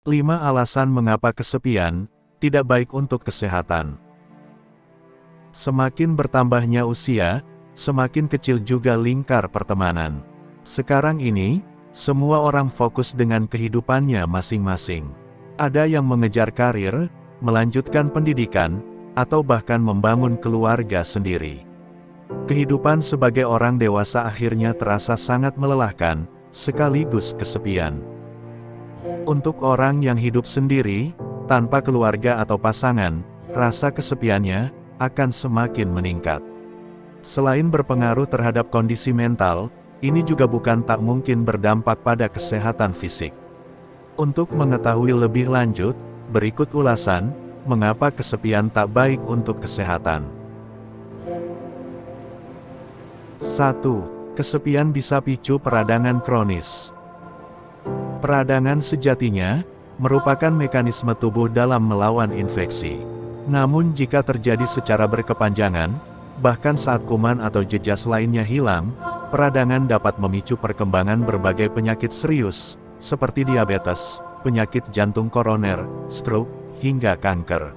5 alasan mengapa kesepian tidak baik untuk kesehatan. Semakin bertambahnya usia, semakin kecil juga lingkar pertemanan. Sekarang ini, semua orang fokus dengan kehidupannya masing-masing. Ada yang mengejar karir, melanjutkan pendidikan, atau bahkan membangun keluarga sendiri. Kehidupan sebagai orang dewasa akhirnya terasa sangat melelahkan, sekaligus kesepian. Untuk orang yang hidup sendiri, tanpa keluarga atau pasangan, rasa kesepiannya akan semakin meningkat. Selain berpengaruh terhadap kondisi mental, ini juga bukan tak mungkin berdampak pada kesehatan fisik. Untuk mengetahui lebih lanjut, berikut ulasan, mengapa kesepian tak baik untuk kesehatan. 1. Kesepian bisa picu peradangan kronis. Peradangan sejatinya merupakan mekanisme tubuh dalam melawan infeksi. Namun jika terjadi secara berkepanjangan, bahkan saat kuman atau jejas lainnya hilang, peradangan dapat memicu perkembangan berbagai penyakit serius, seperti diabetes, penyakit jantung koroner, stroke, hingga kanker.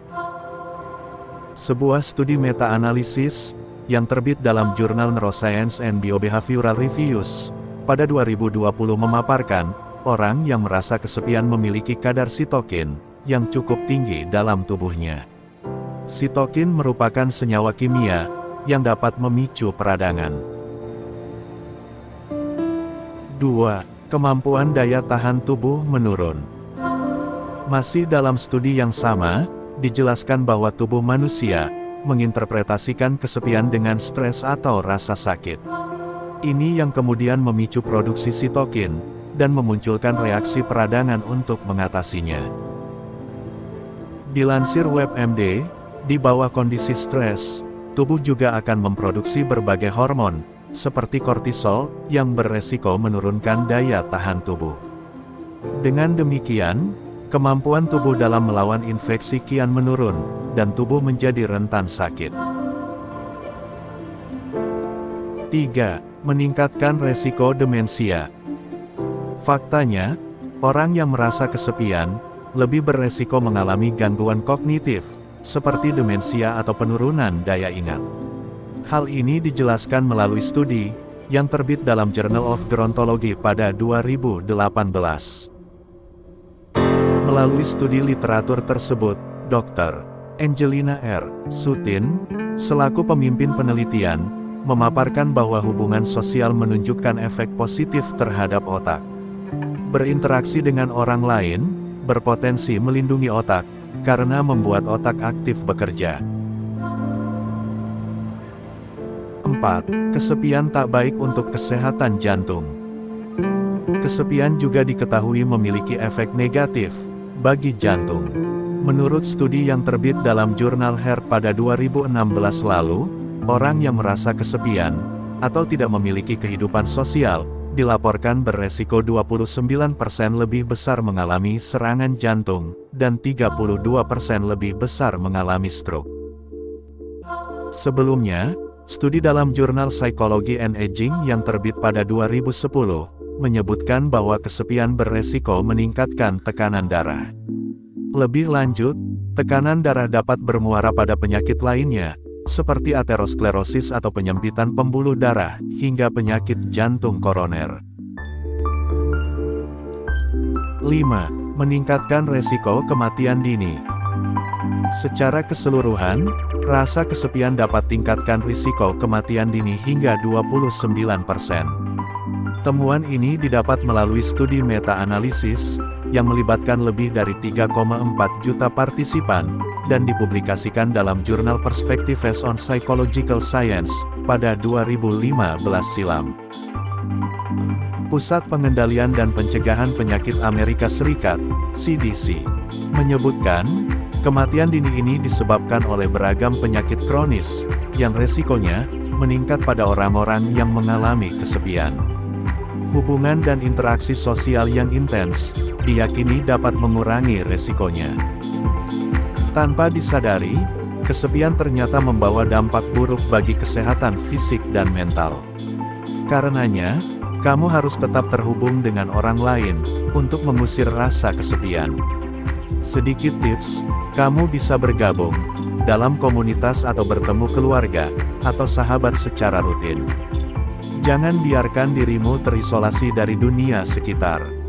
Sebuah studi meta-analisis yang terbit dalam jurnal Neuroscience and Biobehavioral Reviews pada 2020 memaparkan, orang yang merasa kesepian memiliki kadar sitokin yang cukup tinggi dalam tubuhnya. Sitokin merupakan senyawa kimia yang dapat memicu peradangan. 2. Kemampuan daya tahan tubuh menurun. Masih dalam studi yang sama, dijelaskan bahwa tubuh manusia menginterpretasikan kesepian dengan stres atau rasa sakit. Ini yang kemudian memicu produksi sitokin dan memunculkan reaksi peradangan untuk mengatasinya. Dilansir WebMD, di bawah kondisi stres, tubuh juga akan memproduksi berbagai hormon, seperti kortisol, yang beresiko menurunkan daya tahan tubuh. Dengan demikian, kemampuan tubuh dalam melawan infeksi kian menurun, dan tubuh menjadi rentan sakit. 3. Meningkatkan resiko demensia. Faktanya, orang yang merasa kesepian, lebih beresiko mengalami gangguan kognitif, seperti demensia atau penurunan daya ingat. Hal ini dijelaskan melalui studi yang terbit dalam Journal of Gerontology pada 2018. Melalui studi literatur tersebut, Dr. Angelina R. Sutin, selaku pemimpin penelitian, memaparkan bahwa hubungan sosial menunjukkan efek positif terhadap otak. Berinteraksi dengan orang lain berpotensi melindungi otak, karena membuat otak aktif bekerja. 4. Kesepian tak baik untuk kesehatan jantung. Kesepian juga diketahui memiliki efek negatif bagi jantung. Menurut studi yang terbit dalam jurnal Heart pada 2016 lalu, orang yang merasa kesepian atau tidak memiliki kehidupan sosial dilaporkan beresiko 29% lebih besar mengalami serangan jantung, dan 32% lebih besar mengalami stroke. Sebelumnya, studi dalam jurnal Psychology and Aging yang terbit pada 2010, menyebutkan bahwa kesepian beresiko meningkatkan tekanan darah. Lebih lanjut, tekanan darah dapat bermuara pada penyakit lainnya, seperti aterosklerosis atau penyempitan pembuluh darah, hingga penyakit jantung koroner. 5. Meningkatkan resiko kematian dini. Secara keseluruhan, rasa kesepian dapat tingkatkan risiko kematian dini hingga 29%. Temuan ini didapat melalui studi meta-analisis, yang melibatkan lebih dari 3,4 juta partisipan, dan dipublikasikan dalam jurnal Perspectives on Psychological Science, pada 2015 silam. Pusat Pengendalian dan Pencegahan Penyakit Amerika Serikat, CDC, menyebutkan, kematian dini ini disebabkan oleh beragam penyakit kronis, yang resikonya meningkat pada orang-orang yang mengalami kesepian. Hubungan dan interaksi sosial yang intens, diyakini dapat mengurangi resikonya. Tanpa disadari, kesepian ternyata membawa dampak buruk bagi kesehatan fisik dan mental. Karenanya, kamu harus tetap terhubung dengan orang lain, untuk mengusir rasa kesepian. Sedikit tips, kamu bisa bergabung dalam komunitas atau bertemu keluarga atau sahabat secara rutin. Jangan biarkan dirimu terisolasi dari dunia sekitar.